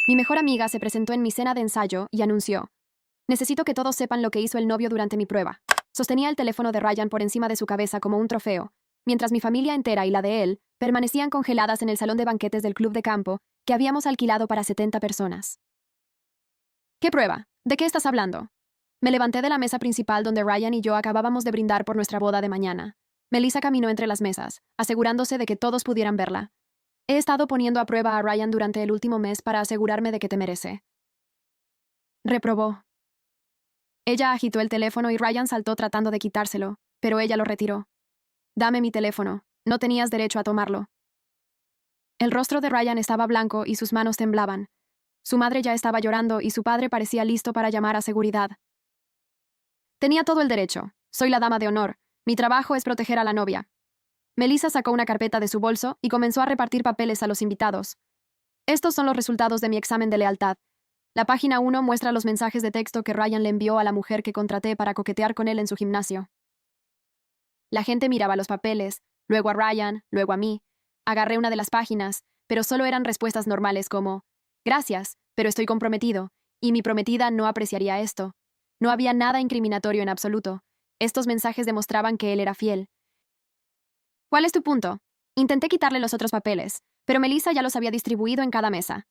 Mi mejor amiga se presentó en mi cena de ensayo y anunció: necesito que todos sepan lo que hizo el novio durante mi prueba. Sostenía el teléfono de Ryan por encima de su cabeza como un trofeo, mientras mi familia entera y la de él permanecían congeladas en el salón de banquetes del club de campo que habíamos alquilado para 70 personas. ¿Qué prueba? ¿De qué estás hablando? Me levanté de la mesa principal donde Ryan y yo acabábamos de brindar por nuestra boda de mañana. Melissa caminó entre las mesas, asegurándose de que todos pudieran verla. He estado poniendo a prueba a Ryan durante el último mes para asegurarme de que te merece. Reprobó. Ella agitó el teléfono y Ryan saltó tratando de quitárselo, pero ella lo retiró. Dame mi teléfono. No tenías derecho a tomarlo. El rostro de Ryan estaba blanco y sus manos temblaban. Su madre ya estaba llorando y su padre parecía listo para llamar a seguridad. Tenía todo el derecho. Soy la dama de honor. Mi trabajo es proteger a la novia. Melissa sacó una carpeta de su bolso y comenzó a repartir papeles a los invitados. Estos son los resultados de mi examen de lealtad. La página 1 muestra los mensajes de texto que Ryan le envió a la mujer que contraté para coquetear con él en su gimnasio. La gente miraba los papeles, luego a Ryan, luego a mí. Agarré una de las páginas, pero solo eran respuestas normales como: gracias, pero estoy comprometido, y mi prometida no apreciaría esto. No había nada incriminatorio en absoluto. Estos mensajes demostraban que él era fiel. ¿Cuál es tu punto? Intenté quitarle los otros papeles, pero Melissa ya los había distribuido en cada mesa.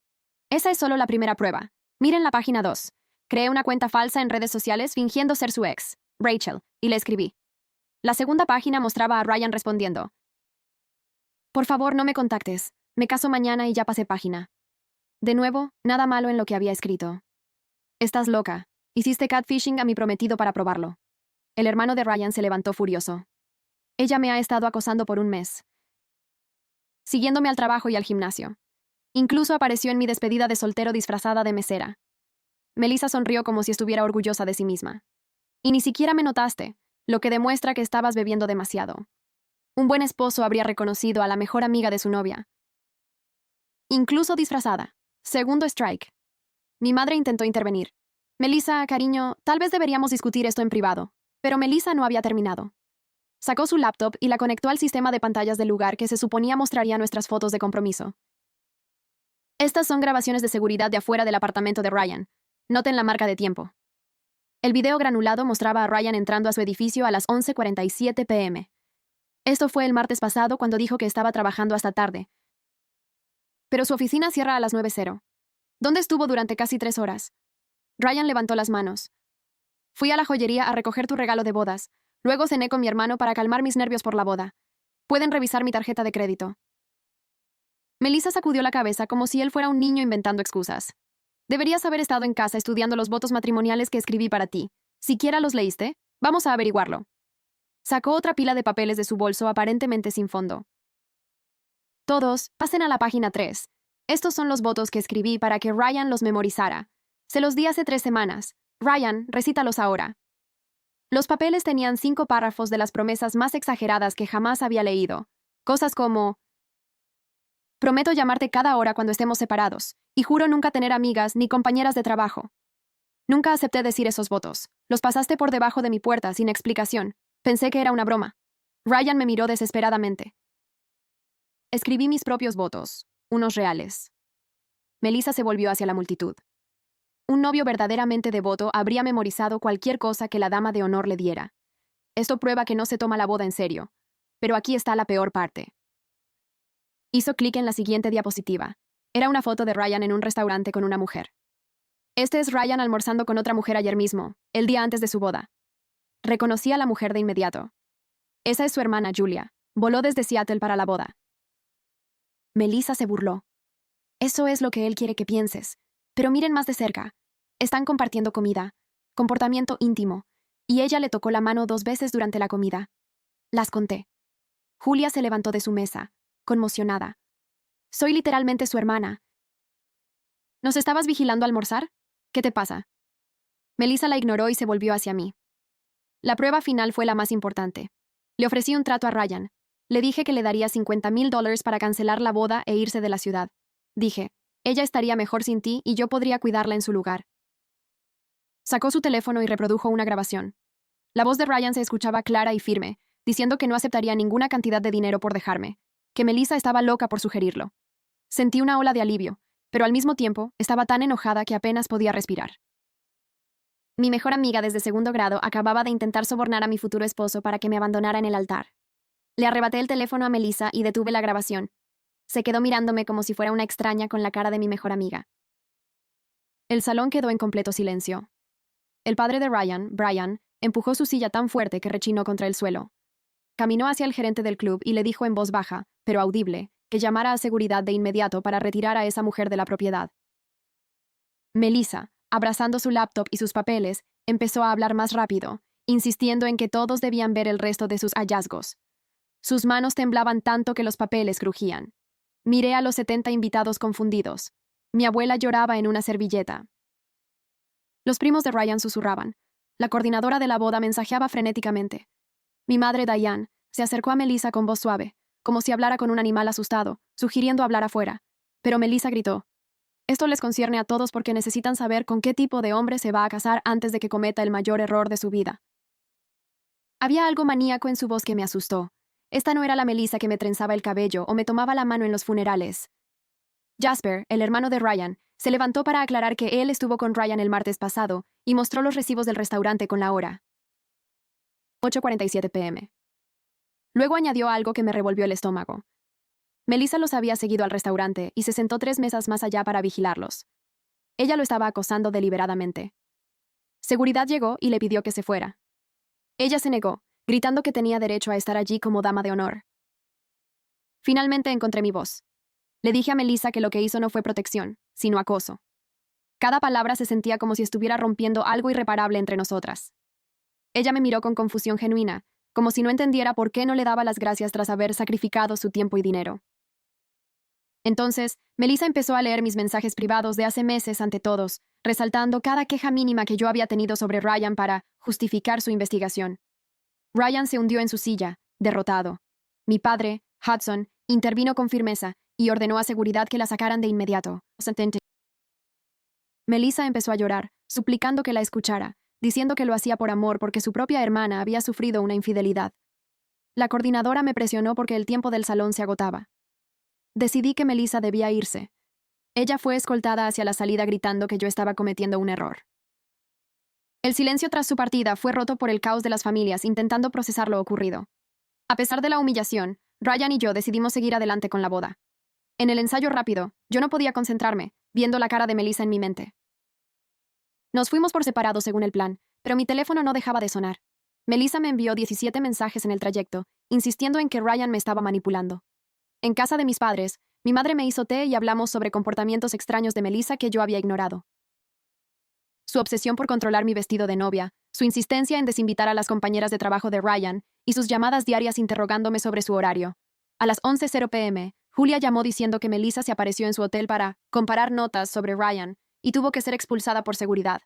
Esa es solo la primera prueba. Miren la página 2. Creé una cuenta falsa en redes sociales fingiendo ser su ex, Rachel, y le escribí. La segunda página mostraba a Ryan respondiendo: por favor, no me contactes. Me caso mañana y ya pasé página. De nuevo, nada malo en lo que había escrito. Estás loca. Hiciste catfishing a mi prometido para probarlo. El hermano de Ryan se levantó furioso. Ella me ha estado acosando por un mes, siguiéndome al trabajo y al gimnasio. Incluso apareció en mi despedida de soltero disfrazada de mesera. Melissa sonrió como si estuviera orgullosa de sí misma. Y ni siquiera me notaste, lo que demuestra que estabas bebiendo demasiado. Un buen esposo habría reconocido a la mejor amiga de su novia. Incluso disfrazada. Segundo strike. Mi madre intentó intervenir. Melissa, cariño, tal vez deberíamos discutir esto en privado. Pero Melissa no había terminado. Sacó su laptop y la conectó al sistema de pantallas del lugar que se suponía mostraría nuestras fotos de compromiso. Estas son grabaciones de seguridad de afuera del apartamento de Ryan. Noten la marca de tiempo. El video granulado mostraba a Ryan entrando a su edificio a las 11:47 p.m. Esto fue el martes pasado cuando dijo que estaba trabajando hasta tarde. Pero su oficina cierra a las 9:00. ¿Dónde estuvo durante casi 3 horas? Ryan levantó las manos. Fui a la joyería a recoger tu regalo de bodas. Luego cené con mi hermano para calmar mis nervios por la boda. Pueden revisar mi tarjeta de crédito. Melissa sacudió la cabeza como si él fuera un niño inventando excusas. Deberías haber estado en casa estudiando los votos matrimoniales que escribí para ti. ¿Siquiera los leíste? Vamos a averiguarlo. Sacó otra pila de papeles de su bolso aparentemente sin fondo. Todos, pasen a la página 3. Estos son los votos que escribí para que Ryan los memorizara. Se los di hace 3 semanas. Ryan, recítalos ahora. Los papeles tenían 5 párrafos de las promesas más exageradas que jamás había leído. Cosas como: prometo llamarte cada hora cuando estemos separados, y juro nunca tener amigas ni compañeras de trabajo. Nunca acepté decir esos votos. Los pasaste por debajo de mi puerta sin explicación. Pensé que era una broma. Ryan me miró desesperadamente. Escribí mis propios votos, unos reales. Melissa se volvió hacia la multitud. Un novio verdaderamente devoto habría memorizado cualquier cosa que la dama de honor le diera. Esto prueba que no se toma la boda en serio. Pero aquí está la peor parte. Hizo clic en la siguiente diapositiva. Era una foto de Ryan en un restaurante con una mujer. Este es Ryan almorzando con otra mujer ayer mismo, el día antes de su boda. Reconocí a la mujer de inmediato. Esa es su hermana, Julia. Voló desde Seattle para la boda. Melissa se burló. Eso es lo que él quiere que pienses. Pero miren más de cerca. Están compartiendo comida, comportamiento íntimo, y ella le tocó la mano 2 veces durante la comida. Las conté. Julia se levantó de su mesa, conmocionada. Soy literalmente su hermana. ¿Nos estabas vigilando almorzar? ¿Qué te pasa? Melissa la ignoró y se volvió hacia mí. La prueba final fue la más importante. Le ofrecí un trato a Ryan. Le dije que le daría $50,000 para cancelar la boda e irse de la ciudad. Dije: ella estaría mejor sin ti y yo podría cuidarla en su lugar. Sacó su teléfono y reprodujo una grabación. La voz de Ryan se escuchaba clara y firme, diciendo que no aceptaría ninguna cantidad de dinero por dejarme, que Melissa estaba loca por sugerirlo. Sentí una ola de alivio, pero al mismo tiempo estaba tan enojada que apenas podía respirar. Mi mejor amiga desde segundo grado acababa de intentar sobornar a mi futuro esposo para que me abandonara en el altar. Le arrebaté el teléfono a Melissa y detuve la grabación. Se quedó mirándome como si fuera una extraña con la cara de mi mejor amiga. El salón quedó en completo silencio. El padre de Ryan, Brian, empujó su silla tan fuerte que rechinó contra el suelo. Caminó hacia el gerente del club y le dijo en voz baja, pero audible, que llamara a seguridad de inmediato para retirar a esa mujer de la propiedad. Melissa, abrazando su laptop y sus papeles, empezó a hablar más rápido, insistiendo en que todos debían ver el resto de sus hallazgos. Sus manos temblaban tanto que los papeles crujían. Miré a los 70 invitados confundidos. Mi abuela lloraba en una servilleta. Los primos de Ryan susurraban. La coordinadora de la boda mensajeaba frenéticamente. Mi madre, Diane, se acercó a Melissa con voz suave, como si hablara con un animal asustado, sugiriendo hablar afuera. Pero Melissa gritó. Esto les concierne a todos porque necesitan saber con qué tipo de hombre se va a casar antes de que cometa el mayor error de su vida. Había algo maníaco en su voz que me asustó. Esta no era la Melissa que me trenzaba el cabello o me tomaba la mano en los funerales. Jasper, el hermano de Ryan, se levantó para aclarar que él estuvo con Ryan el martes pasado y mostró los recibos del restaurante con la hora. 8:47 p.m. Luego añadió algo que me revolvió el estómago. Melissa los había seguido al restaurante y se sentó 3 mesas más allá para vigilarlos. Ella lo estaba acosando deliberadamente. Seguridad llegó y le pidió que se fuera. Ella se negó, gritando que tenía derecho a estar allí como dama de honor. Finalmente encontré mi voz. Le dije a Melissa que lo que hizo no fue protección, sino acoso. Cada palabra se sentía como si estuviera rompiendo algo irreparable entre nosotras. Ella me miró con confusión genuina, como si no entendiera por qué no le daba las gracias tras haber sacrificado su tiempo y dinero. Entonces, Melissa empezó a leer mis mensajes privados de hace meses ante todos, resaltando cada queja mínima que yo había tenido sobre Ryan para justificar su investigación. Ryan se hundió en su silla, derrotado. Mi padre, Hudson, intervino con firmeza y ordenó a seguridad que la sacaran de inmediato. Melissa empezó a llorar, suplicando que la escuchara, diciendo que lo hacía por amor porque su propia hermana había sufrido una infidelidad. La coordinadora me presionó porque el tiempo del salón se agotaba. Decidí que Melissa debía irse. Ella fue escoltada hacia la salida gritando que yo estaba cometiendo un error. El silencio tras su partida fue roto por el caos de las familias intentando procesar lo ocurrido. A pesar de la humillación, Ryan y yo decidimos seguir adelante con la boda. En el ensayo rápido, yo no podía concentrarme, viendo la cara de Melissa en mi mente. Nos fuimos por separado según el plan, pero mi teléfono no dejaba de sonar. Melissa me envió 17 mensajes en el trayecto, insistiendo en que Ryan me estaba manipulando. En casa de mis padres, mi madre me hizo té y hablamos sobre comportamientos extraños de Melissa que yo había ignorado. Su obsesión por controlar mi vestido de novia, su insistencia en desinvitar a las compañeras de trabajo de Ryan y sus llamadas diarias interrogándome sobre su horario. A las 11:00 p.m., Julia llamó diciendo que Melissa se apareció en su hotel para comparar notas sobre Ryan y tuvo que ser expulsada por seguridad.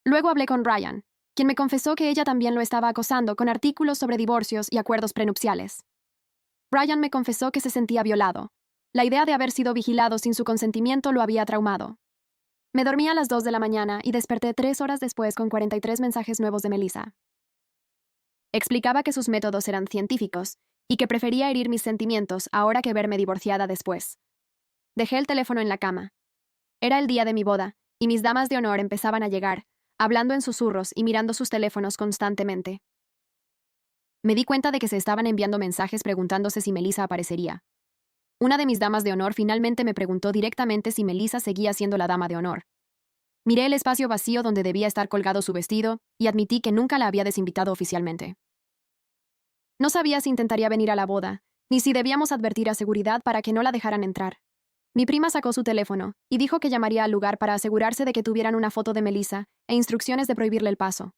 Luego hablé con Ryan, quien me confesó que ella también lo estaba acosando con artículos sobre divorcios y acuerdos prenupciales. Ryan me confesó que se sentía violado. La idea de haber sido vigilado sin su consentimiento lo había traumado. Me dormí a las 2 de la mañana y desperté 3 horas después con 43 mensajes nuevos de Melissa. Explicaba que sus métodos eran científicos y que prefería herir mis sentimientos ahora que verme divorciada después. Dejé el teléfono en la cama. Era el día de mi boda, y mis damas de honor empezaban a llegar, hablando en susurros y mirando sus teléfonos constantemente. Me di cuenta de que se estaban enviando mensajes preguntándose si Melissa aparecería. Una de mis damas de honor finalmente me preguntó directamente si Melissa seguía siendo la dama de honor. Miré el espacio vacío donde debía estar colgado su vestido y admití que nunca la había desinvitado oficialmente. No sabía si intentaría venir a la boda, ni si debíamos advertir a seguridad para que no la dejaran entrar. Mi prima sacó su teléfono y dijo que llamaría al lugar para asegurarse de que tuvieran una foto de Melissa e instrucciones de prohibirle el paso.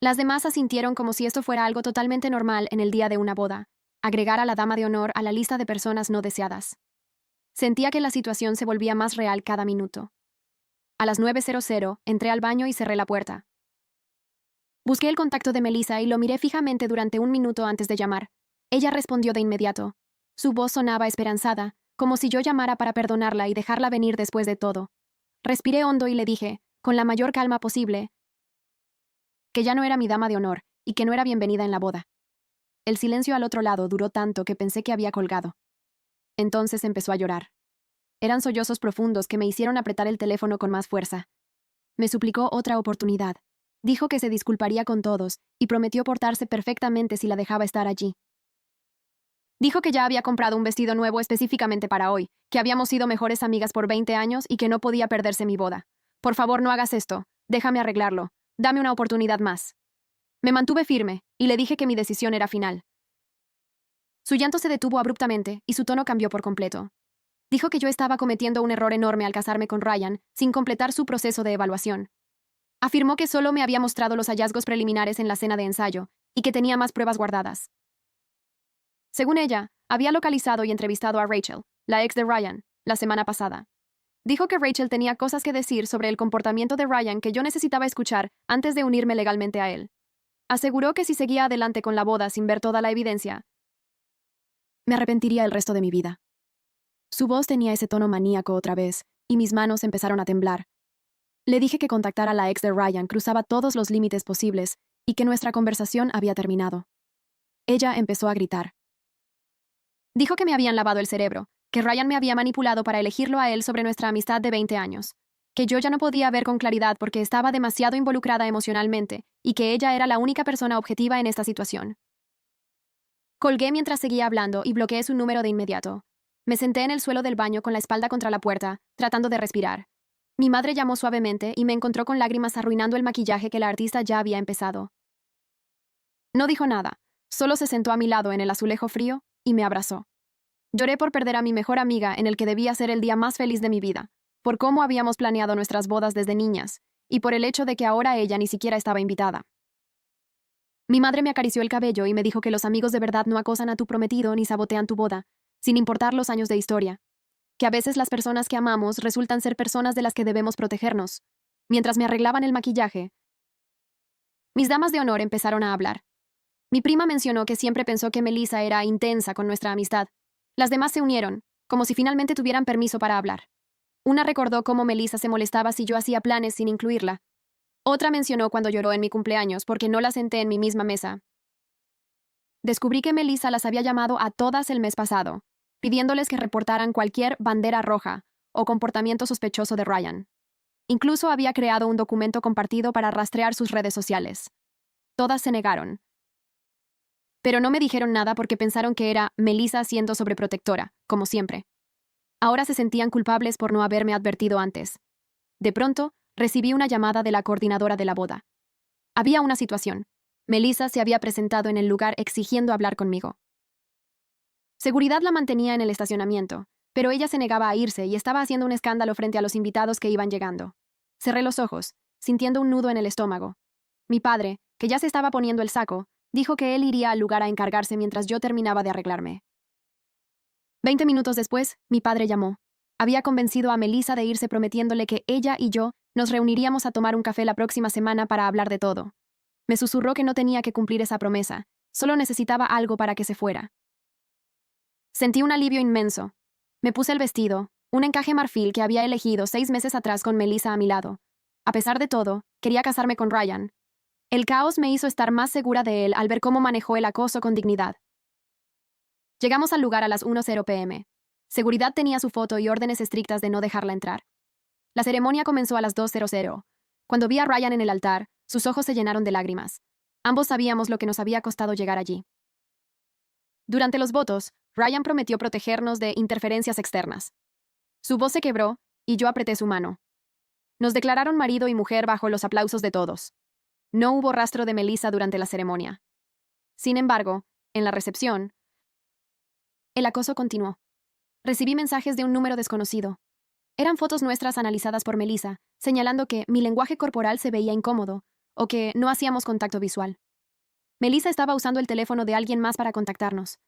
Las demás asintieron como si esto fuera algo totalmente normal en el día de una boda, agregar a la dama de honor a la lista de personas no deseadas. Sentía que la situación se volvía más real cada minuto. A las 9:00 entré al baño y cerré la puerta. Busqué el contacto de Melissa y lo miré fijamente durante 1 minuto antes de llamar. Ella respondió de inmediato. Su voz sonaba esperanzada, como si yo llamara para perdonarla y dejarla venir después de todo. Respiré hondo y le dije, con la mayor calma posible, que ya no era mi dama de honor y que no era bienvenida en la boda. El silencio al otro lado duró tanto que pensé que había colgado. Entonces empezó a llorar. Eran sollozos profundos que me hicieron apretar el teléfono con más fuerza. Me suplicó otra oportunidad. Dijo que se disculparía con todos y prometió portarse perfectamente si la dejaba estar allí. Dijo que ya había comprado un vestido nuevo específicamente para hoy, que habíamos sido mejores amigas por 20 años y que no podía perderse mi boda. Por favor, no hagas esto. Déjame arreglarlo. Dame una oportunidad más. Me mantuve firme y le dije que mi decisión era final. Su llanto se detuvo abruptamente y su tono cambió por completo. Dijo que yo estaba cometiendo un error enorme al casarme con Ryan sin completar su proceso de evaluación. Afirmó que solo me había mostrado los hallazgos preliminares en la cena de ensayo y que tenía más pruebas guardadas. Según ella, había localizado y entrevistado a Rachel, la ex de Ryan, la semana pasada. Dijo que Rachel tenía cosas que decir sobre el comportamiento de Ryan que yo necesitaba escuchar antes de unirme legalmente a él. Aseguró que si seguía adelante con la boda sin ver toda la evidencia, me arrepentiría el resto de mi vida. Su voz tenía ese tono maníaco otra vez, y mis manos empezaron a temblar. Le dije que contactar a la ex de Ryan cruzaba todos los límites posibles y que nuestra conversación había terminado. Ella empezó a gritar. Dijo que me habían lavado el cerebro, que Ryan me había manipulado para elegirlo a él sobre nuestra amistad de 20 años, que yo ya no podía ver con claridad porque estaba demasiado involucrada emocionalmente y que ella era la única persona objetiva en esta situación. Colgué mientras seguía hablando y bloqueé su número de inmediato. Me senté en el suelo del baño con la espalda contra la puerta, tratando de respirar. Mi madre llamó suavemente y me encontró con lágrimas arruinando el maquillaje que la artista ya había empezado. No dijo nada, solo se sentó a mi lado en el azulejo frío y me abrazó. Lloré por perder a mi mejor amiga en el que debía ser el día más feliz de mi vida, por cómo habíamos planeado nuestras bodas desde niñas, y por el hecho de que ahora ella ni siquiera estaba invitada. Mi madre me acarició el cabello y me dijo que los amigos de verdad no acosan a tu prometido ni sabotean tu boda, sin importar los años de historia. Que a veces las personas que amamos resultan ser personas de las que debemos protegernos. Mientras me arreglaban el maquillaje, mis damas de honor empezaron a hablar. Mi prima mencionó que siempre pensó que Melissa era intensa con nuestra amistad. Las demás se unieron, como si finalmente tuvieran permiso para hablar. Una recordó cómo Melissa se molestaba si yo hacía planes sin incluirla. Otra mencionó cuando lloró en mi cumpleaños porque no la senté en mi misma mesa. Descubrí que Melissa las había llamado a todas el mes pasado, pidiéndoles que reportaran cualquier bandera roja o comportamiento sospechoso de Ryan. Incluso había creado un documento compartido para rastrear sus redes sociales. Todas se negaron. Pero no me dijeron nada porque pensaron que era Melissa siendo sobreprotectora, como siempre. Ahora se sentían culpables por no haberme advertido antes. De pronto, recibí una llamada de la coordinadora de la boda. Había una situación. Melissa se había presentado en el lugar exigiendo hablar conmigo. Seguridad la mantenía en el estacionamiento, pero ella se negaba a irse y estaba haciendo un escándalo frente a los invitados que iban llegando. Cerré los ojos, sintiendo un nudo en el estómago. Mi padre, que ya se estaba poniendo el saco, dijo que él iría al lugar a encargarse mientras yo terminaba de arreglarme. 20 minutos después, mi padre llamó. Había convencido a Melissa de irse prometiéndole que ella y yo nos reuniríamos a tomar un café la próxima semana para hablar de todo. Me susurró que no tenía que cumplir esa promesa, solo necesitaba algo para que se fuera. Sentí un alivio inmenso. Me puse el vestido, un encaje marfil que había elegido 6 meses atrás con Melissa a mi lado. A pesar de todo, quería casarme con Ryan. El caos me hizo estar más segura de él al ver cómo manejó el acoso con dignidad. Llegamos al lugar a las 1:00 p.m. Seguridad tenía su foto y órdenes estrictas de no dejarla entrar. La ceremonia comenzó a las 2:00. Cuando vi a Ryan en el altar, sus ojos se llenaron de lágrimas. Ambos sabíamos lo que nos había costado llegar allí. Durante los votos, Ryan prometió protegernos de interferencias externas. Su voz se quebró y yo apreté su mano. Nos declararon marido y mujer bajo los aplausos de todos. No hubo rastro de Melissa durante la ceremonia. Sin embargo, en la recepción, el acoso continuó. Recibí mensajes de un número desconocido. Eran fotos nuestras analizadas por Melissa, señalando que mi lenguaje corporal se veía incómodo o que no hacíamos contacto visual. Melissa estaba usando el teléfono de alguien más para contactarnos.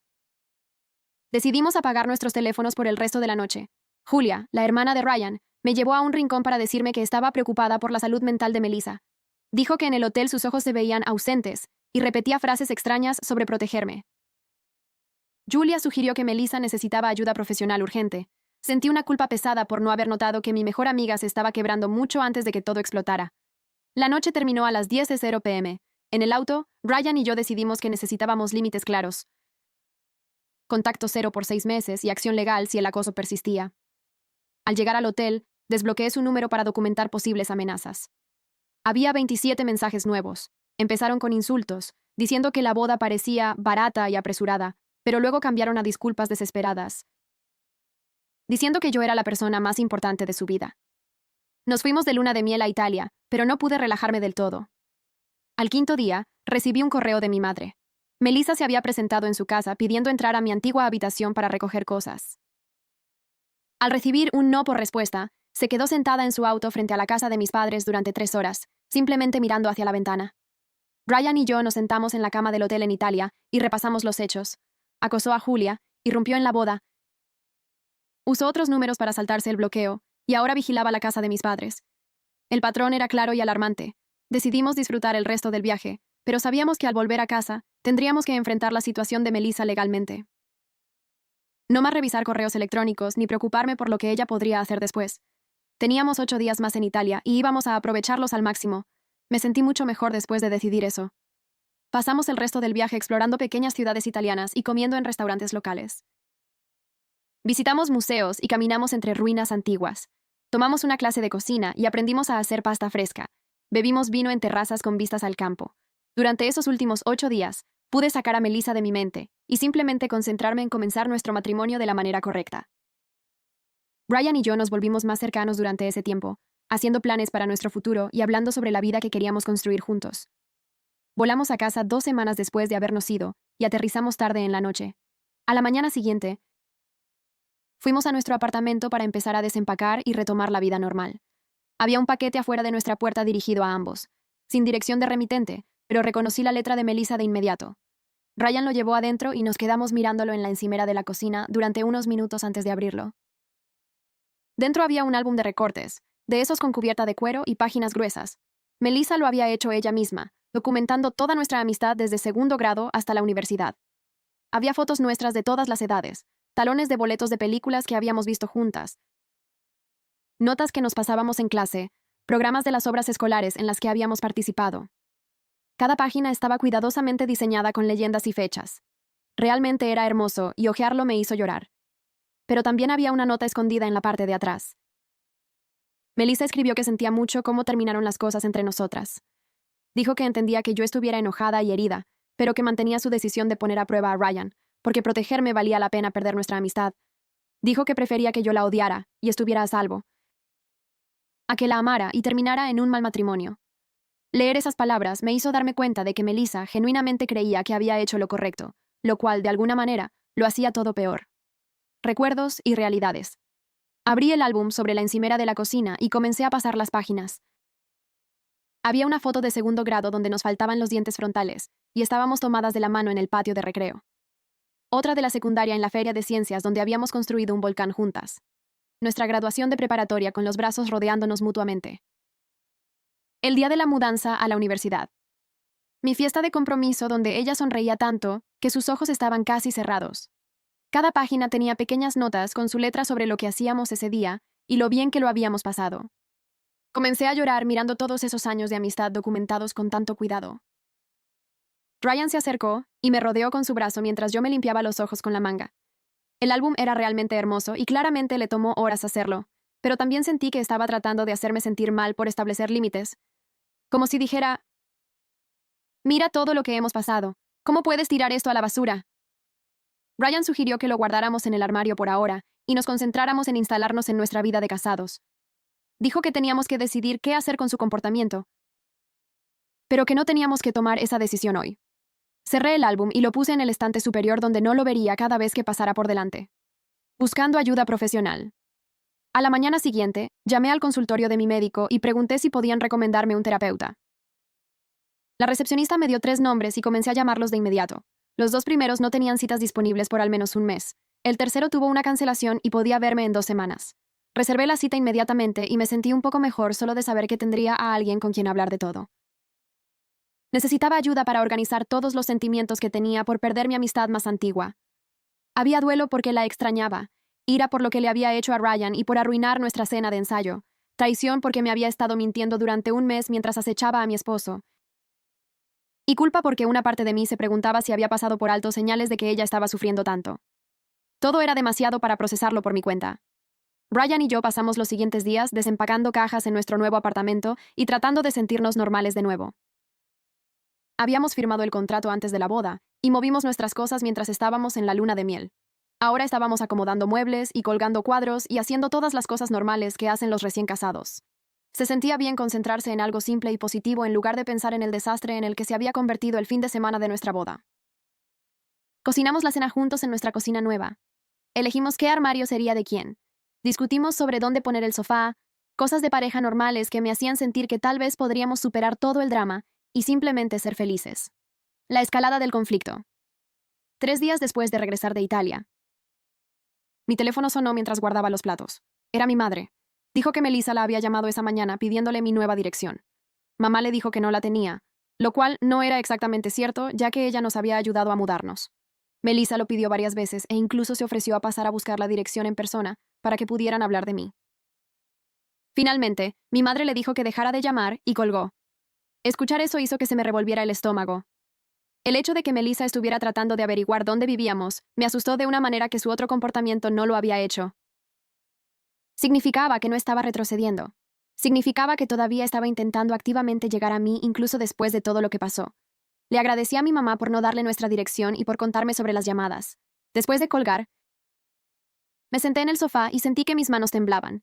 Decidimos apagar nuestros teléfonos por el resto de la noche. Julia, la hermana de Ryan, me llevó a un rincón para decirme que estaba preocupada por la salud mental de Melissa. Dijo que en el hotel sus ojos se veían ausentes y repetía frases extrañas sobre protegerme. Julia sugirió que Melissa necesitaba ayuda profesional urgente. Sentí una culpa pesada por no haber notado que mi mejor amiga se estaba quebrando mucho antes de que todo explotara. La noche terminó a las 10:00 p.m. En el auto, Ryan y yo decidimos que necesitábamos límites claros. Contacto cero por 6 meses y acción legal si el acoso persistía. Al llegar al hotel, desbloqueé su número para documentar posibles amenazas. Había 27 mensajes nuevos. Empezaron con insultos, diciendo que la boda parecía barata y apresurada, pero luego cambiaron a disculpas desesperadas, diciendo que yo era la persona más importante de su vida. Nos fuimos de luna de miel a Italia, pero no pude relajarme del todo. Al quinto día, recibí un correo de mi madre. Melissa se había presentado en su casa pidiendo entrar a mi antigua habitación para recoger cosas. Al recibir un no por respuesta, se quedó sentada en su auto frente a la casa de mis padres durante 3 horas, simplemente mirando hacia la ventana. Ryan y yo nos sentamos en la cama del hotel en Italia y repasamos los hechos. Acosó a Julia, irrumpió en la boda, usó otros números para saltarse el bloqueo, y ahora vigilaba la casa de mis padres. El patrón era claro y alarmante. Decidimos disfrutar el resto del viaje, pero sabíamos que al volver a casa, tendríamos que enfrentar la situación de Melissa legalmente. No más revisar correos electrónicos ni preocuparme por lo que ella podría hacer después. Teníamos 8 días más en Italia y íbamos a aprovecharlos al máximo. Me sentí mucho mejor después de decidir eso. Pasamos el resto del viaje explorando pequeñas ciudades italianas y comiendo en restaurantes locales. Visitamos museos y caminamos entre ruinas antiguas. Tomamos una clase de cocina y aprendimos a hacer pasta fresca. Bebimos vino en terrazas con vistas al campo. Durante esos últimos 8 días, pude sacar a Melissa de mi mente y simplemente concentrarme en comenzar nuestro matrimonio de la manera correcta. Ryan y yo nos volvimos más cercanos durante ese tiempo, haciendo planes para nuestro futuro y hablando sobre la vida que queríamos construir juntos. Volamos a casa 2 semanas después de habernos ido y aterrizamos tarde en la noche. A la mañana siguiente, fuimos a nuestro apartamento para empezar a desempacar y retomar la vida normal. Había un paquete afuera de nuestra puerta dirigido a ambos, sin dirección de remitente, pero reconocí la letra de Melissa de inmediato. Ryan lo llevó adentro y nos quedamos mirándolo en la encimera de la cocina durante unos minutos antes de abrirlo. Dentro había un álbum de recortes, de esos con cubierta de cuero y páginas gruesas. Melissa lo había hecho ella misma, documentando toda nuestra amistad desde segundo grado hasta la universidad. Había fotos nuestras de todas las edades, talones de boletos de películas que habíamos visto juntas, notas que nos pasábamos en clase, programas de las obras escolares en las que habíamos participado. Cada página estaba cuidadosamente diseñada con leyendas y fechas. Realmente era hermoso y hojearlo me hizo llorar. Pero también había una nota escondida en la parte de atrás. Melissa escribió que sentía mucho cómo terminaron las cosas entre nosotras. Dijo que entendía que yo estuviera enojada y herida, pero que mantenía su decisión de poner a prueba a Ryan, porque protegerme valía la pena perder nuestra amistad. Dijo que prefería que yo la odiara y estuviera a salvo, a que la amara y terminara en un mal matrimonio. Leer esas palabras me hizo darme cuenta de que Melissa genuinamente creía que había hecho lo correcto, lo cual, de alguna manera, lo hacía todo peor. Recuerdos y realidades. Abrí el álbum sobre la encimera de la cocina y comencé a pasar las páginas. Había una foto de segundo grado donde nos faltaban los dientes frontales, y estábamos tomadas de la mano en el patio de recreo. Otra de la secundaria en la feria de ciencias donde habíamos construido un volcán juntas. Nuestra graduación de preparatoria con los brazos rodeándonos mutuamente. El día de la mudanza a la universidad. Mi fiesta de compromiso donde ella sonreía tanto que sus ojos estaban casi cerrados. Cada página tenía pequeñas notas con su letra sobre lo que hacíamos ese día y lo bien que lo habíamos pasado. Comencé a llorar mirando todos esos años de amistad documentados con tanto cuidado. Ryan se acercó y me rodeó con su brazo mientras yo me limpiaba los ojos con la manga. El álbum era realmente hermoso y claramente le tomó horas hacerlo, pero también sentí que estaba tratando de hacerme sentir mal por establecer límites. Como si dijera, mira todo lo que hemos pasado, ¿cómo puedes tirar esto a la basura? Ryan sugirió que lo guardáramos en el armario por ahora y nos concentráramos en instalarnos en nuestra vida de casados. Dijo que teníamos que decidir qué hacer con su comportamiento, pero que no teníamos que tomar esa decisión hoy. Cerré el álbum y lo puse en el estante superior donde no lo vería cada vez que pasara por delante. Buscando ayuda profesional. A la mañana siguiente, llamé al consultorio de mi médico y pregunté si podían recomendarme un terapeuta. La recepcionista me dio 3 nombres y comencé a llamarlos de inmediato. Los 2 primeros no tenían citas disponibles por al menos un mes. El tercero tuvo una cancelación y podía verme en 2 semanas. Reservé la cita inmediatamente y me sentí un poco mejor solo de saber que tendría a alguien con quien hablar de todo. Necesitaba ayuda para organizar todos los sentimientos que tenía por perder mi amistad más antigua. Había duelo porque la extrañaba, ira por lo que le había hecho a Ryan y por arruinar nuestra cena de ensayo, traición porque me había estado mintiendo durante un mes mientras acechaba a mi esposo, y culpa porque una parte de mí se preguntaba si había pasado por alto señales de que ella estaba sufriendo tanto. Todo era demasiado para procesarlo por mi cuenta. Ryan y yo pasamos los siguientes días desempacando cajas en nuestro nuevo apartamento y tratando de sentirnos normales de nuevo. Habíamos firmado el contrato antes de la boda y movimos nuestras cosas mientras estábamos en la luna de miel. Ahora estábamos acomodando muebles y colgando cuadros y haciendo todas las cosas normales que hacen los recién casados. Se sentía bien concentrarse en algo simple y positivo en lugar de pensar en el desastre en el que se había convertido el fin de semana de nuestra boda. Cocinamos la cena juntos en nuestra cocina nueva. Elegimos qué armario sería de quién. Discutimos sobre dónde poner el sofá, cosas de pareja normales que me hacían sentir que tal vez podríamos superar todo el drama y simplemente ser felices. La escalada del conflicto. 3 días después de regresar de Italia. Mi teléfono sonó mientras guardaba los platos. Era mi madre. Dijo que Melissa la había llamado esa mañana pidiéndole mi nueva dirección. Mamá le dijo que no la tenía, lo cual no era exactamente cierto, ya que ella nos había ayudado a mudarnos. Melissa lo pidió varias veces e incluso se ofreció a pasar a buscar la dirección en persona para que pudieran hablar de mí. Finalmente, mi madre le dijo que dejara de llamar y colgó. Escuchar eso hizo que se me revolviera el estómago. El hecho de que Melissa estuviera tratando de averiguar dónde vivíamos me asustó de una manera que su otro comportamiento no lo había hecho. Significaba que no estaba retrocediendo. Significaba que todavía estaba intentando activamente llegar a mí incluso después de todo lo que pasó. Le agradecí a mi mamá por no darle nuestra dirección y por contarme sobre las llamadas. Después de colgar, me senté en el sofá y sentí que mis manos temblaban.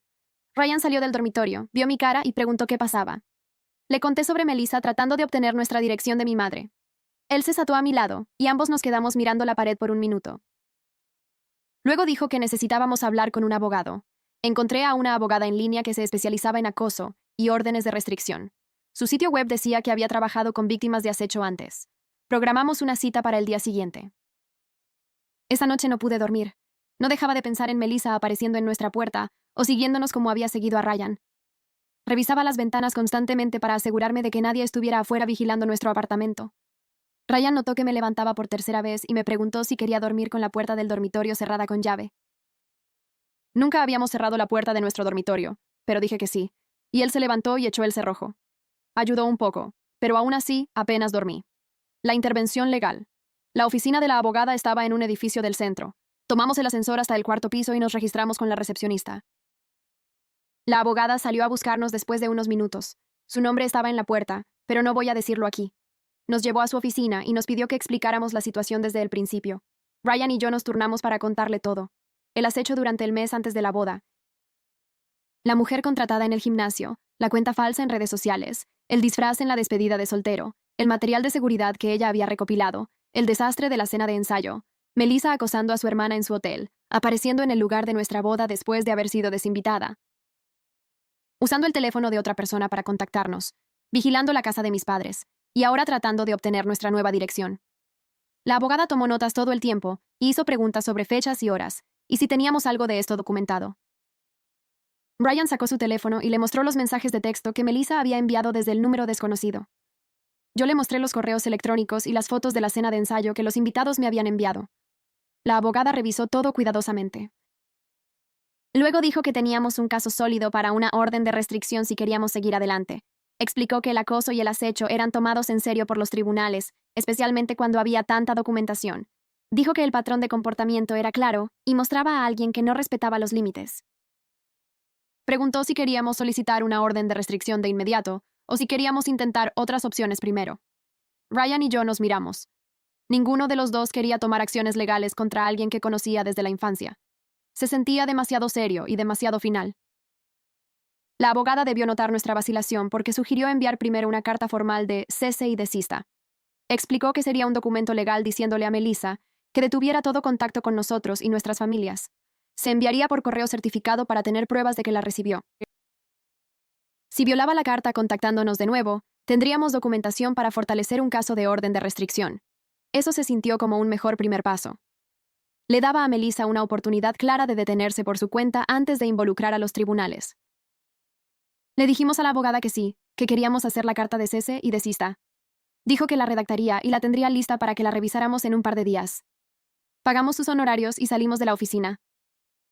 Ryan salió del dormitorio, vio mi cara y preguntó qué pasaba. Le conté sobre Melissa tratando de obtener nuestra dirección de mi madre. Él se sentó a mi lado, y ambos nos quedamos mirando la pared por un minuto. Luego dijo que necesitábamos hablar con un abogado. Encontré a una abogada en línea que se especializaba en acoso y órdenes de restricción. Su sitio web decía que había trabajado con víctimas de acecho antes. Programamos una cita para el día siguiente. Esa noche no pude dormir. No dejaba de pensar en Melissa apareciendo en nuestra puerta o siguiéndonos como había seguido a Ryan. Revisaba las ventanas constantemente para asegurarme de que nadie estuviera afuera vigilando nuestro apartamento. Ryan notó que me levantaba por tercera vez y me preguntó si quería dormir con la puerta del dormitorio cerrada con llave. Nunca habíamos cerrado la puerta de nuestro dormitorio, pero dije que sí, y él se levantó y echó el cerrojo. Ayudó un poco, pero aún así apenas dormí. La intervención legal. La oficina de la abogada estaba en un edificio del centro. Tomamos el ascensor hasta el 4.º piso y nos registramos con la recepcionista. La abogada salió a buscarnos después de unos minutos. Su nombre estaba en la puerta, pero no voy a decirlo aquí. Nos llevó a su oficina y nos pidió que explicáramos la situación desde el principio. Ryan y yo nos turnamos para contarle todo. El acecho durante el mes antes de la boda. La mujer contratada en el gimnasio, la cuenta falsa en redes sociales, el disfraz en la despedida de soltero, el material de seguridad que ella había recopilado, el desastre de la cena de ensayo, Melissa acosando a su hermana en su hotel, apareciendo en el lugar de nuestra boda después de haber sido desinvitada, usando el teléfono de otra persona para contactarnos, vigilando la casa de mis padres, y ahora tratando de obtener nuestra nueva dirección. La abogada tomó notas todo el tiempo y hizo preguntas sobre fechas y horas, y si teníamos algo de esto documentado. Ryan sacó su teléfono y le mostró los mensajes de texto que Melissa había enviado desde el número desconocido. Yo le mostré los correos electrónicos y las fotos de la cena de ensayo que los invitados me habían enviado. La abogada revisó todo cuidadosamente. Luego dijo que teníamos un caso sólido para una orden de restricción si queríamos seguir adelante. Explicó que el acoso y el acecho eran tomados en serio por los tribunales, especialmente cuando había tanta documentación. Dijo que el patrón de comportamiento era claro y mostraba a alguien que no respetaba los límites. Preguntó si queríamos solicitar una orden de restricción de inmediato o si queríamos intentar otras opciones primero. Ryan y yo nos miramos. Ninguno de los dos quería tomar acciones legales contra alguien que conocía desde la infancia. Se sentía demasiado serio y demasiado final. La abogada debió notar nuestra vacilación porque sugirió enviar primero una carta formal de cese y desista. Explicó que sería un documento legal diciéndole a Melissa que detuviera todo contacto con nosotros y nuestras familias. Se enviaría por correo certificado para tener pruebas de que la recibió. Si violaba la carta contactándonos de nuevo, tendríamos documentación para fortalecer un caso de orden de restricción. Eso se sintió como un mejor primer paso. Le daba a Melissa una oportunidad clara de detenerse por su cuenta antes de involucrar a los tribunales. Le dijimos a la abogada que sí, que queríamos hacer la carta de cese y desista. Dijo que la redactaría y la tendría lista para que la revisáramos en un par de días. Pagamos sus honorarios y salimos de la oficina.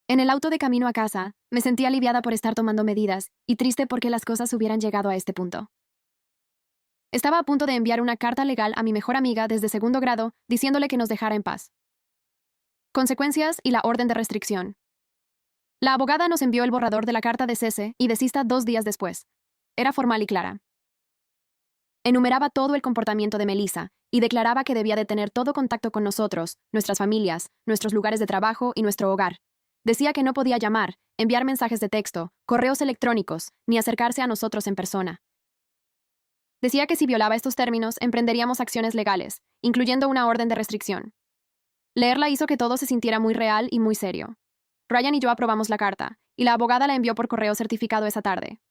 En el auto de camino a casa, me sentí aliviada por estar tomando medidas y triste porque las cosas hubieran llegado a este punto. Estaba a punto de enviar una carta legal a mi mejor amiga desde 2º grado diciéndole que nos dejara en paz. Consecuencias y la orden de restricción. La abogada nos envió el borrador de la carta de cese y desista 2 días después. Era formal y clara. Enumeraba todo el comportamiento de Melissa y declaraba que debía detener todo contacto con nosotros, nuestras familias, nuestros lugares de trabajo y nuestro hogar. Decía que no podía llamar, enviar mensajes de texto, correos electrónicos, ni acercarse a nosotros en persona. Decía que si violaba estos términos, emprenderíamos acciones legales, incluyendo una orden de restricción. Leerla hizo que todo se sintiera muy real y muy serio. Ryan y yo aprobamos la carta, y la abogada la envió por correo certificado esa tarde.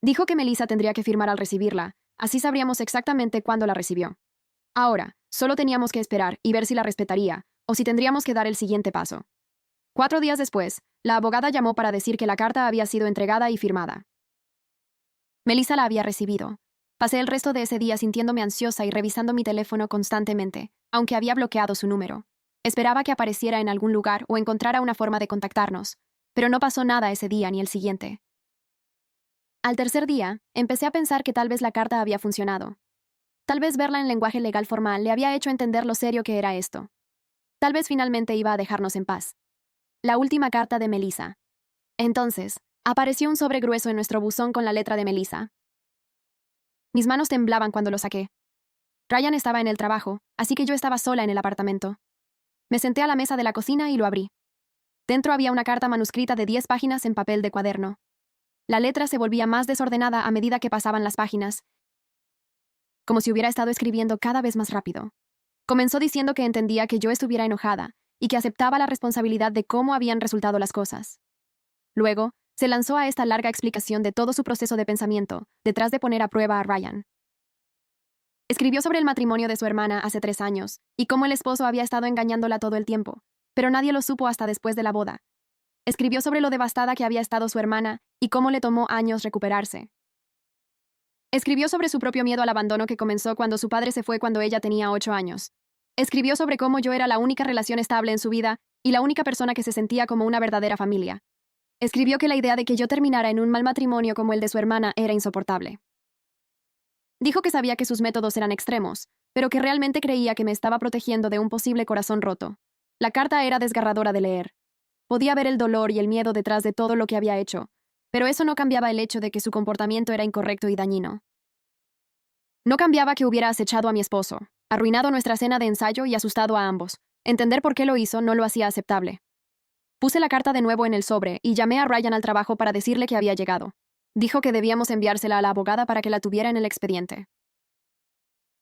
Dijo que Melissa tendría que firmar al recibirla, así sabríamos exactamente cuándo la recibió. Ahora, solo teníamos que esperar y ver si la respetaría, o si tendríamos que dar el siguiente paso. 4 días después, la abogada llamó para decir que la carta había sido entregada y firmada. Melissa la había recibido. Pasé el resto de ese día sintiéndome ansiosa y revisando mi teléfono constantemente, aunque había bloqueado su número. Esperaba que apareciera en algún lugar o encontrara una forma de contactarnos, pero no pasó nada ese día ni el siguiente. Al tercer día, empecé a pensar que tal vez la carta había funcionado. Tal vez verla en lenguaje legal formal le había hecho entender lo serio que era esto. Tal vez finalmente iba a dejarnos en paz. La última carta de Melissa. Entonces, apareció un sobre grueso en nuestro buzón con la letra de Melissa. Mis manos temblaban cuando lo saqué. Ryan estaba en el trabajo, así que yo estaba sola en el apartamento. Me senté a la mesa de la cocina y lo abrí. Dentro había una carta manuscrita de 10 páginas en papel de cuaderno. La letra se volvía más desordenada a medida que pasaban las páginas, como si hubiera estado escribiendo cada vez más rápido. Comenzó diciendo que entendía que yo estuviera enojada y que aceptaba la responsabilidad de cómo habían resultado las cosas. Luego, se lanzó a esta larga explicación de todo su proceso de pensamiento, detrás de poner a prueba a Ryan. Escribió sobre el matrimonio de su hermana hace 3 años, y cómo el esposo había estado engañándola todo el tiempo, pero nadie lo supo hasta después de la boda. Escribió sobre lo devastada que había estado su hermana y cómo le tomó años recuperarse. Escribió sobre su propio miedo al abandono que comenzó cuando su padre se fue cuando ella tenía 8 años. Escribió sobre cómo yo era la única relación estable en su vida y la única persona que se sentía como una verdadera familia. Escribió que la idea de que yo terminara en un mal matrimonio como el de su hermana era insoportable. Dijo que sabía que sus métodos eran extremos, pero que realmente creía que me estaba protegiendo de un posible corazón roto. La carta era desgarradora de leer. Podía ver el dolor y el miedo detrás de todo lo que había hecho, pero eso no cambiaba el hecho de que su comportamiento era incorrecto y dañino. No cambiaba que hubiera acechado a mi esposo, arruinado nuestra cena de ensayo y asustado a ambos. Entender por qué lo hizo no lo hacía aceptable. Puse la carta de nuevo en el sobre y llamé a Ryan al trabajo para decirle que había llegado. Dijo que debíamos enviársela a la abogada para que la tuviera en el expediente.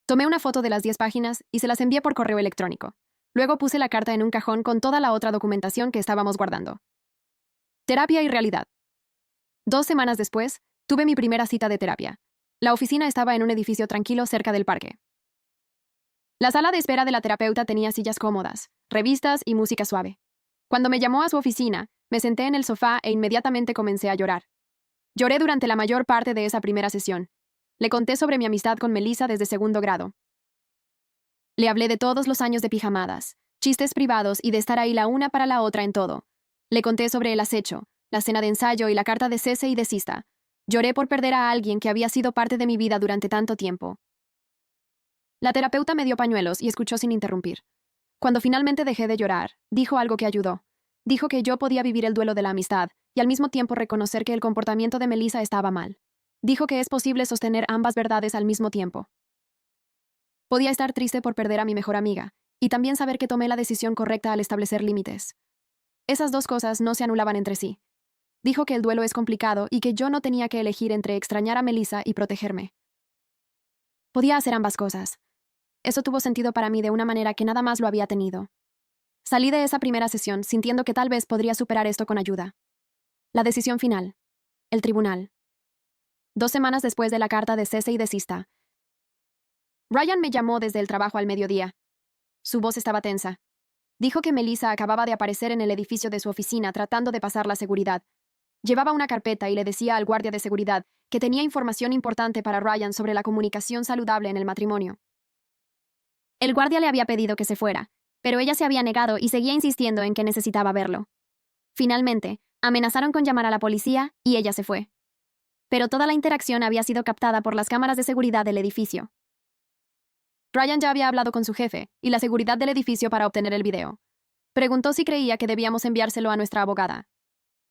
Tomé una foto de las 10 páginas y se las envié por correo electrónico. Luego puse la carta en un cajón con toda la otra documentación que estábamos guardando. Terapia y realidad. 2 semanas después, tuve mi primera cita de terapia. La oficina estaba en un edificio tranquilo cerca del parque. La sala de espera de la terapeuta tenía sillas cómodas, revistas y música suave. Cuando me llamó a su oficina, me senté en el sofá e inmediatamente comencé a llorar. Lloré durante la mayor parte de esa primera sesión. Le conté sobre mi amistad con Melissa desde 2º grado. Le hablé de todos los años de pijamadas, chistes privados y de estar ahí la una para la otra en todo. Le conté sobre el acecho, la cena de ensayo y la carta de cese y desista. Lloré por perder a alguien que había sido parte de mi vida durante tanto tiempo. La terapeuta me dio pañuelos y escuchó sin interrumpir. Cuando finalmente dejé de llorar, dijo algo que ayudó. Dijo que yo podía vivir el duelo de la amistad y al mismo tiempo reconocer que el comportamiento de Melissa estaba mal. Dijo que es posible sostener ambas verdades al mismo tiempo. Podía estar triste por perder a mi mejor amiga, y también saber que tomé la decisión correcta al establecer límites. Esas 2 cosas no se anulaban entre sí. Dijo que el duelo es complicado y que yo no tenía que elegir entre extrañar a Melissa y protegerme. Podía hacer ambas cosas. Eso tuvo sentido para mí de una manera que nada más lo había tenido. Salí de esa primera sesión sintiendo que tal vez podría superar esto con ayuda. La decisión final. El tribunal. 2 semanas después de la carta de cese y desista. Ryan me llamó desde el trabajo al mediodía. Su voz estaba tensa. Dijo que Melissa acababa de aparecer en el edificio de su oficina tratando de pasar la seguridad. Llevaba una carpeta y le decía al guardia de seguridad que tenía información importante para Ryan sobre la comunicación saludable en el matrimonio. El guardia le había pedido que se fuera, pero ella se había negado y seguía insistiendo en que necesitaba verlo. Finalmente, amenazaron con llamar a la policía y ella se fue. Pero toda la interacción había sido captada por las cámaras de seguridad del edificio. Ryan ya había hablado con su jefe y la seguridad del edificio para obtener el video. Preguntó si creía que debíamos enviárselo a nuestra abogada.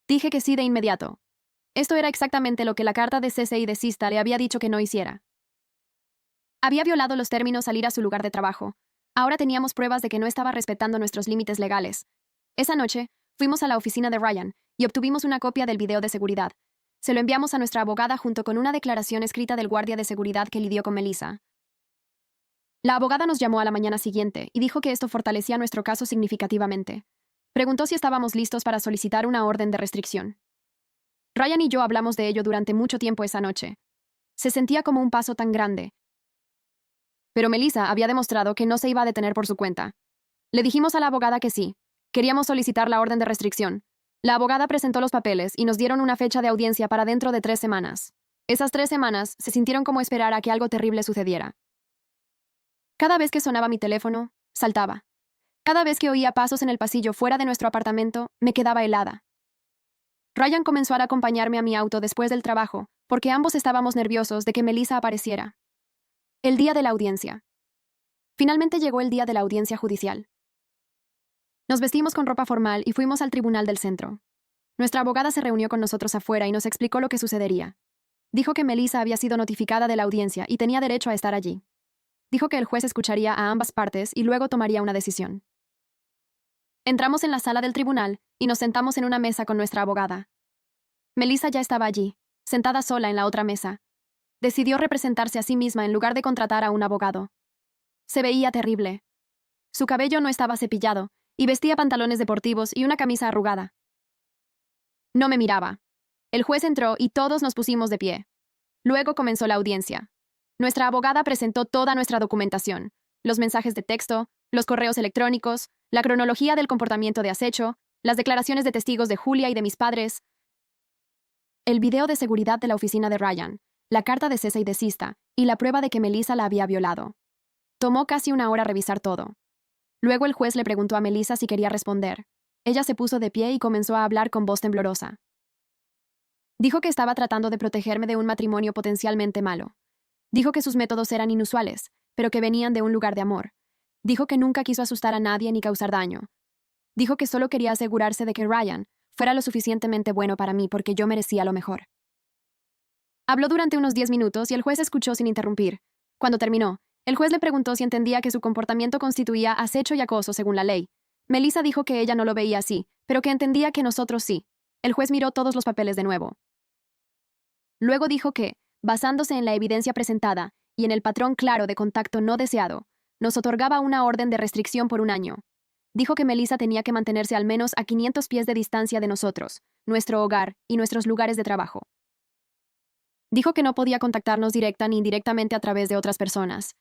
Dije que sí de inmediato. Esto era exactamente lo que la carta de cese y desista le había dicho que no hiciera. Había violado los términos al ir a su lugar de trabajo. Ahora teníamos pruebas de que no estaba respetando nuestros límites legales. Esa noche, fuimos a la oficina de Ryan y obtuvimos una copia del video de seguridad. Se lo enviamos a nuestra abogada junto con una declaración escrita del guardia de seguridad que lidió con Melissa. La abogada nos llamó a la mañana siguiente y dijo que esto fortalecía nuestro caso significativamente. Preguntó si estábamos listos para solicitar una orden de restricción. Ryan y yo hablamos de ello durante mucho tiempo esa noche. Se sentía como un paso tan grande. Pero Melissa había demostrado que no se iba a detener por su cuenta. Le dijimos a la abogada que sí. Queríamos solicitar la orden de restricción. La abogada presentó los papeles y nos dieron una fecha de audiencia para dentro de 3 semanas. Esas 3 semanas se sintieron como esperar a que algo terrible sucediera. Cada vez que sonaba mi teléfono, saltaba. Cada vez que oía pasos en el pasillo fuera de nuestro apartamento, me quedaba helada. Ryan comenzó a acompañarme a mi auto después del trabajo, porque ambos estábamos nerviosos de que Melissa apareciera. El día de la audiencia. Finalmente llegó el día de la audiencia judicial. Nos vestimos con ropa formal y fuimos al tribunal del centro. Nuestra abogada se reunió con nosotros afuera y nos explicó lo que sucedería. Dijo que Melissa había sido notificada de la audiencia y tenía derecho a estar allí. Dijo que el juez escucharía a ambas partes y luego tomaría una decisión. Entramos en la sala del tribunal y nos sentamos en una mesa con nuestra abogada. Melissa ya estaba allí, sentada sola en la otra mesa. Decidió representarse a sí misma en lugar de contratar a un abogado. Se veía terrible. Su cabello no estaba cepillado y vestía pantalones deportivos y una camisa arrugada. No me miraba. El juez entró y todos nos pusimos de pie. Luego comenzó la audiencia. Nuestra abogada presentó toda nuestra documentación, los mensajes de texto, los correos electrónicos, la cronología del comportamiento de acecho, las declaraciones de testigos de Julia y de mis padres, el video de seguridad de la oficina de Ryan, la carta de cese y desista, y la prueba de que Melissa la había violado. Tomó casi 1 hora revisar todo. Luego el juez le preguntó a Melissa si quería responder. Ella se puso de pie y comenzó a hablar con voz temblorosa. Dijo que estaba tratando de protegerme de un matrimonio potencialmente malo. Dijo que sus métodos eran inusuales, pero que venían de un lugar de amor. Dijo que nunca quiso asustar a nadie ni causar daño. Dijo que solo quería asegurarse de que Ryan fuera lo suficientemente bueno para mí porque yo merecía lo mejor. Habló durante unos 10 minutos y el juez escuchó sin interrumpir. Cuando terminó, el juez le preguntó si entendía que su comportamiento constituía acecho y acoso según la ley. Melissa dijo que ella no lo veía así, pero que entendía que nosotros sí. El juez miró todos los papeles de nuevo. Luego dijo que, basándose en la evidencia presentada y en el patrón claro de contacto no deseado, nos otorgaba una orden de restricción por 1 año. Dijo que Melissa tenía que mantenerse al menos a 500 pies de distancia de nosotros, nuestro hogar y nuestros lugares de trabajo. Dijo que no podía contactarnos directa ni indirectamente a través de otras personas.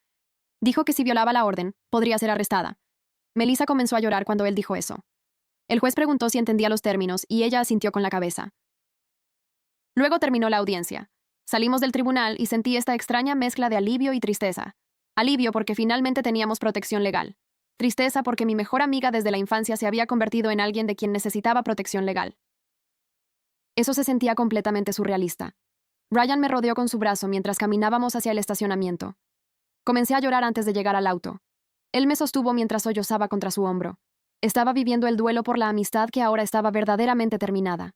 Dijo que si violaba la orden, podría ser arrestada. Melissa comenzó a llorar cuando él dijo eso. El juez preguntó si entendía los términos y ella asintió con la cabeza. Luego terminó la audiencia. Salimos del tribunal y sentí esta extraña mezcla de alivio y tristeza. Alivio porque finalmente teníamos protección legal. Tristeza porque mi mejor amiga desde la infancia se había convertido en alguien de quien necesitaba protección legal. Eso se sentía completamente surrealista. Ryan me rodeó con su brazo mientras caminábamos hacia el estacionamiento. Comencé a llorar antes de llegar al auto. Él me sostuvo mientras sollozaba contra su hombro. Estaba viviendo el duelo por la amistad que ahora estaba verdaderamente terminada.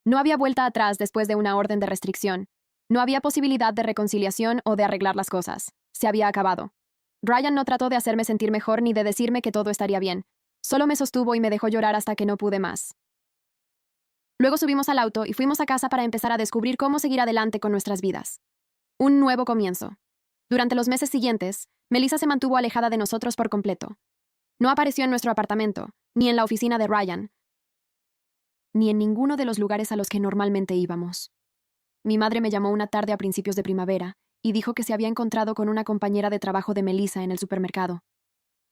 No había vuelta atrás después de una orden de restricción. No había posibilidad de reconciliación o de arreglar las cosas. Se había acabado. Ryan no trató de hacerme sentir mejor ni de decirme que todo estaría bien. Solo me sostuvo y me dejó llorar hasta que no pude más. Luego subimos al auto y fuimos a casa para empezar a descubrir cómo seguir adelante con nuestras vidas. Un nuevo comienzo. Durante los meses siguientes, Melissa se mantuvo alejada de nosotros por completo. No apareció en nuestro apartamento, ni en la oficina de Ryan, ni en ninguno de los lugares a los que normalmente íbamos. Mi madre me llamó una tarde a principios de primavera y dijo que se había encontrado con una compañera de trabajo de Melissa en el supermercado.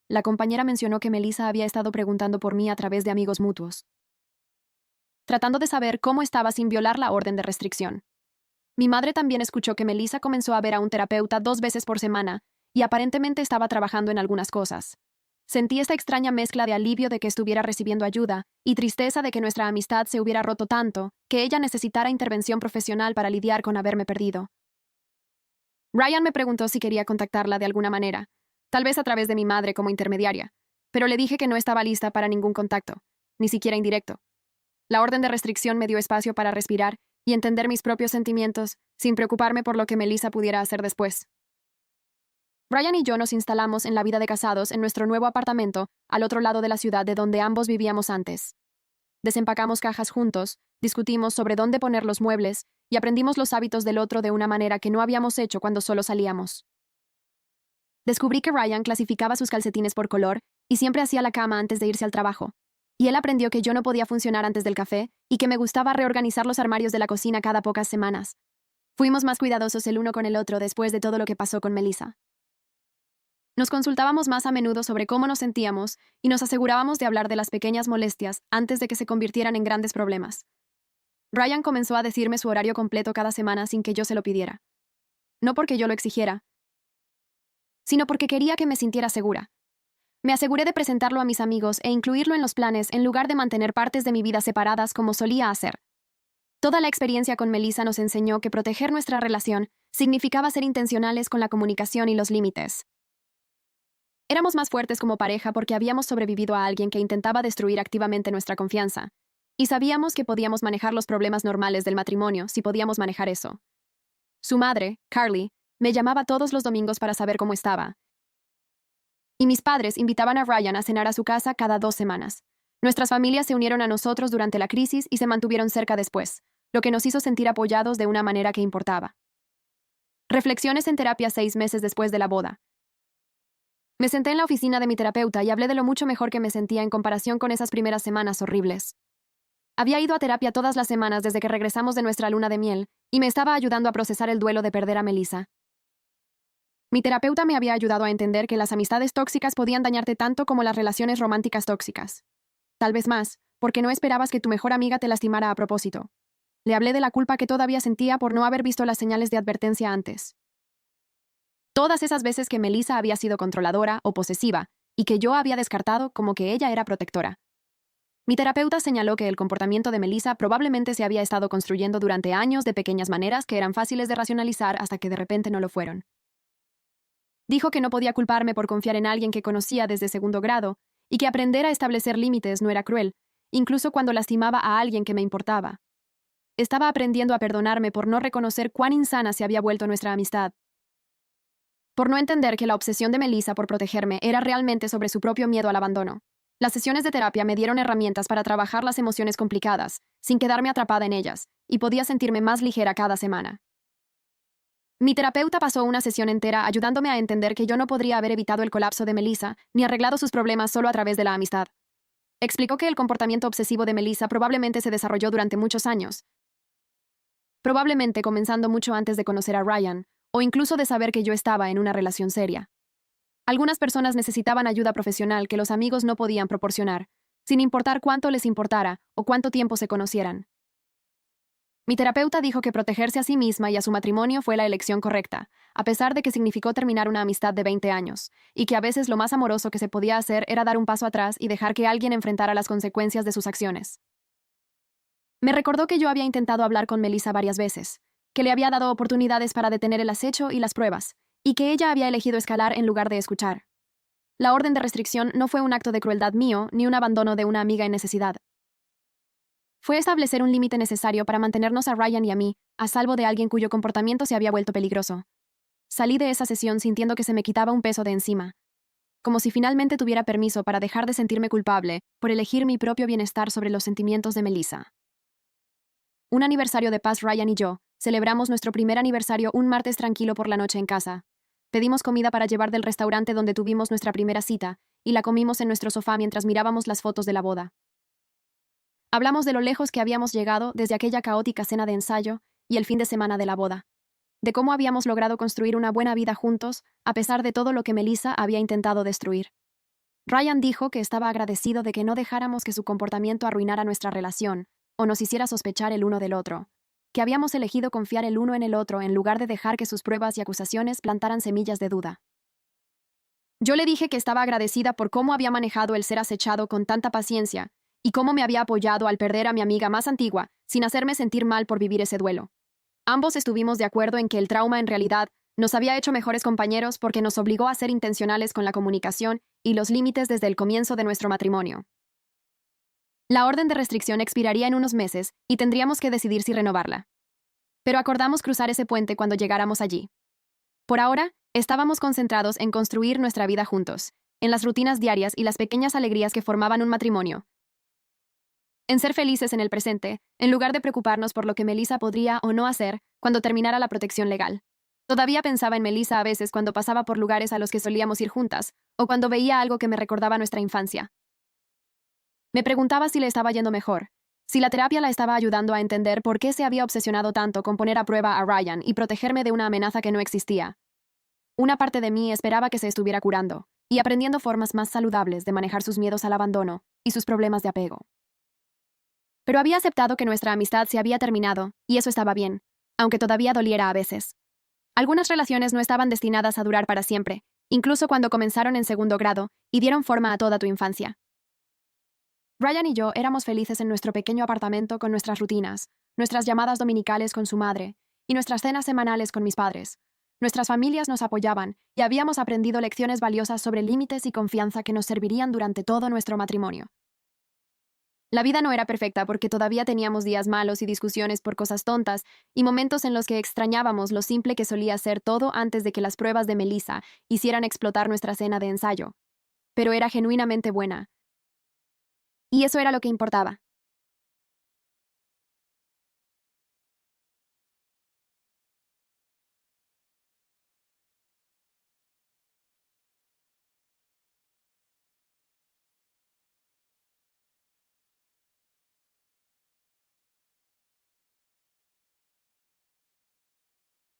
La compañera mencionó que Melissa había estado preguntando por mí a través de amigos mutuos, tratando de saber cómo estaba sin violar la orden de restricción. Mi madre también escuchó que Melissa comenzó a ver a un terapeuta 2 veces por semana y aparentemente estaba trabajando en algunas cosas. Sentí esta extraña mezcla de alivio de que estuviera recibiendo ayuda y tristeza de que nuestra amistad se hubiera roto tanto que ella necesitara intervención profesional para lidiar con haberme perdido. Ryan me preguntó si quería contactarla de alguna manera, tal vez a través de mi madre como intermediaria. pero le dije que no estaba lista para ningún contacto, ni siquiera indirecto. La orden de restricción me dio espacio para respirar y entender mis propios sentimientos, sin preocuparme por lo que Melissa pudiera hacer después. Ryan y yo nos instalamos en la vida de casados en nuestro nuevo apartamento, al otro lado de la ciudad de donde ambos vivíamos antes. Desempacamos cajas juntos, discutimos sobre dónde poner los muebles y aprendimos los hábitos del otro de una manera que no habíamos hecho cuando solo salíamos. Descubrí que Ryan clasificaba sus calcetines por color y siempre hacía la cama antes de irse al trabajo. Y él aprendió que yo no podía funcionar antes del café y que me gustaba reorganizar los armarios de la cocina cada pocas semanas. Fuimos más cuidadosos el uno con el otro después de todo lo que pasó con Melissa. Nos consultábamos más a menudo sobre cómo nos sentíamos y nos asegurábamos de hablar de las pequeñas molestias antes de que se convirtieran en grandes problemas. Ryan comenzó a decirme su horario completo cada semana sin que yo se lo pidiera. No porque yo lo exigiera, sino porque quería que me sintiera segura. Me aseguré de presentarlo a mis amigos e incluirlo en los planes en lugar de mantener partes de mi vida separadas como solía hacer. Toda la experiencia con Melissa nos enseñó que proteger nuestra relación significaba ser intencionales con la comunicación y los límites. Éramos más fuertes como pareja porque habíamos sobrevivido a alguien que intentaba destruir activamente nuestra confianza, y sabíamos que podíamos manejar los problemas normales del matrimonio si podíamos manejar eso. Su madre, Carly, me llamaba todos los domingos para saber cómo estaba. Y mis padres invitaban a Ryan a cenar a su casa cada 2 semanas. Nuestras familias se unieron a nosotros durante la crisis y se mantuvieron cerca después, lo que nos hizo sentir apoyados de una manera que importaba. Reflexiones en terapia 6 meses después de la boda. Me senté en la oficina de mi terapeuta y hablé de lo mucho mejor que me sentía en comparación con esas primeras semanas horribles. Había ido a terapia todas las semanas desde que regresamos de nuestra luna de miel y me estaba ayudando a procesar el duelo de perder a Melissa. Mi terapeuta me había ayudado a entender que las amistades tóxicas podían dañarte tanto como las relaciones románticas tóxicas. Tal vez más, porque no esperabas que tu mejor amiga te lastimara a propósito. Le hablé de la culpa que todavía sentía por no haber visto las señales de advertencia antes. Todas esas veces que Melissa había sido controladora o posesiva, y que yo había descartado como que ella era protectora. Mi terapeuta señaló que el comportamiento de Melissa probablemente se había estado construyendo durante años de pequeñas maneras que eran fáciles de racionalizar hasta que de repente no lo fueron. Dijo que no podía culparme por confiar en alguien que conocía desde segundo grado, y que aprender a establecer límites no era cruel, incluso cuando lastimaba a alguien que me importaba. Estaba aprendiendo a perdonarme por no reconocer cuán insana se había vuelto nuestra amistad. Por no entender que la obsesión de Melissa por protegerme era realmente sobre su propio miedo al abandono. Las sesiones de terapia me dieron herramientas para trabajar las emociones complicadas, sin quedarme atrapada en ellas, y podía sentirme más ligera cada semana. Mi terapeuta pasó una sesión entera ayudándome a entender que yo no podría haber evitado el colapso de Melissa ni arreglado sus problemas solo a través de la amistad. Explicó que el comportamiento obsesivo de Melissa probablemente se desarrolló durante muchos años, probablemente comenzando mucho antes de conocer a Ryan, o incluso de saber que yo estaba en una relación seria. Algunas personas necesitaban ayuda profesional que los amigos no podían proporcionar, sin importar cuánto les importara o cuánto tiempo se conocieran. Mi terapeuta dijo que protegerse a sí misma y a su matrimonio fue la elección correcta, a pesar de que significó terminar una amistad de 20 años, y que a veces lo más amoroso que se podía hacer era dar un paso atrás y dejar que alguien enfrentara las consecuencias de sus acciones. Me recordó que yo había intentado hablar con Melissa varias veces, que le había dado oportunidades para detener el acecho y las pruebas, y que ella había elegido escalar en lugar de escuchar. La orden de restricción no fue un acto de crueldad mío ni un abandono de una amiga en necesidad. Fue establecer un límite necesario para mantenernos a Ryan y a mí, a salvo de alguien cuyo comportamiento se había vuelto peligroso. Salí de esa sesión sintiendo que se me quitaba un peso de encima, como si finalmente tuviera permiso para dejar de sentirme culpable por elegir mi propio bienestar sobre los sentimientos de Melissa. Un aniversario de paz. Ryan y yo celebramos nuestro primer aniversario un martes tranquilo por la noche en casa. Pedimos comida para llevar del restaurante donde tuvimos nuestra primera cita, y la comimos en nuestro sofá mientras mirábamos las fotos de la boda. Hablamos de lo lejos que habíamos llegado desde aquella caótica cena de ensayo y el fin de semana de la boda. De cómo habíamos logrado construir una buena vida juntos, a pesar de todo lo que Melissa había intentado destruir. Ryan dijo que estaba agradecido de que no dejáramos que su comportamiento arruinara nuestra relación, o nos hiciera sospechar el uno del otro. Que habíamos elegido confiar el uno en el otro en lugar de dejar que sus pruebas y acusaciones plantaran semillas de duda. Yo le dije que estaba agradecida por cómo había manejado el ser acechado con tanta paciencia, y cómo me había apoyado al perder a mi amiga más antigua, sin hacerme sentir mal por vivir ese duelo. Ambos estuvimos de acuerdo en que el trauma en realidad nos había hecho mejores compañeros porque nos obligó a ser intencionales con la comunicación y los límites desde el comienzo de nuestro matrimonio. La orden de restricción expiraría en unos meses y tendríamos que decidir si renovarla. Pero acordamos cruzar ese puente cuando llegáramos allí. Por ahora, estábamos concentrados en construir nuestra vida juntos, en las rutinas diarias y las pequeñas alegrías que formaban un matrimonio. En ser felices en el presente, en lugar de preocuparnos por lo que Melissa podría o no hacer cuando terminara la protección legal. Todavía pensaba en Melissa a veces cuando pasaba por lugares a los que solíamos ir juntas, o cuando veía algo que me recordaba nuestra infancia. Me preguntaba si le estaba yendo mejor, si la terapia la estaba ayudando a entender por qué se había obsesionado tanto con poner a prueba a Ryan y protegerme de una amenaza que no existía. Una parte de mí esperaba que se estuviera curando y aprendiendo formas más saludables de manejar sus miedos al abandono y sus problemas de apego. Pero había aceptado que nuestra amistad se había terminado, y eso estaba bien, aunque todavía doliera a veces. Algunas relaciones no estaban destinadas a durar para siempre, incluso cuando comenzaron en segundo grado y dieron forma a toda tu infancia. Ryan y yo éramos felices en nuestro pequeño apartamento con nuestras rutinas, nuestras llamadas dominicales con su madre y nuestras cenas semanales con mis padres. Nuestras familias nos apoyaban y habíamos aprendido lecciones valiosas sobre límites y confianza que nos servirían durante todo nuestro matrimonio. La vida no era perfecta porque todavía teníamos días malos y discusiones por cosas tontas y momentos en los que extrañábamos lo simple que solía ser todo antes de que las pruebas de Melissa hicieran explotar nuestra cena de ensayo. Pero era genuinamente buena. Y eso era lo que importaba.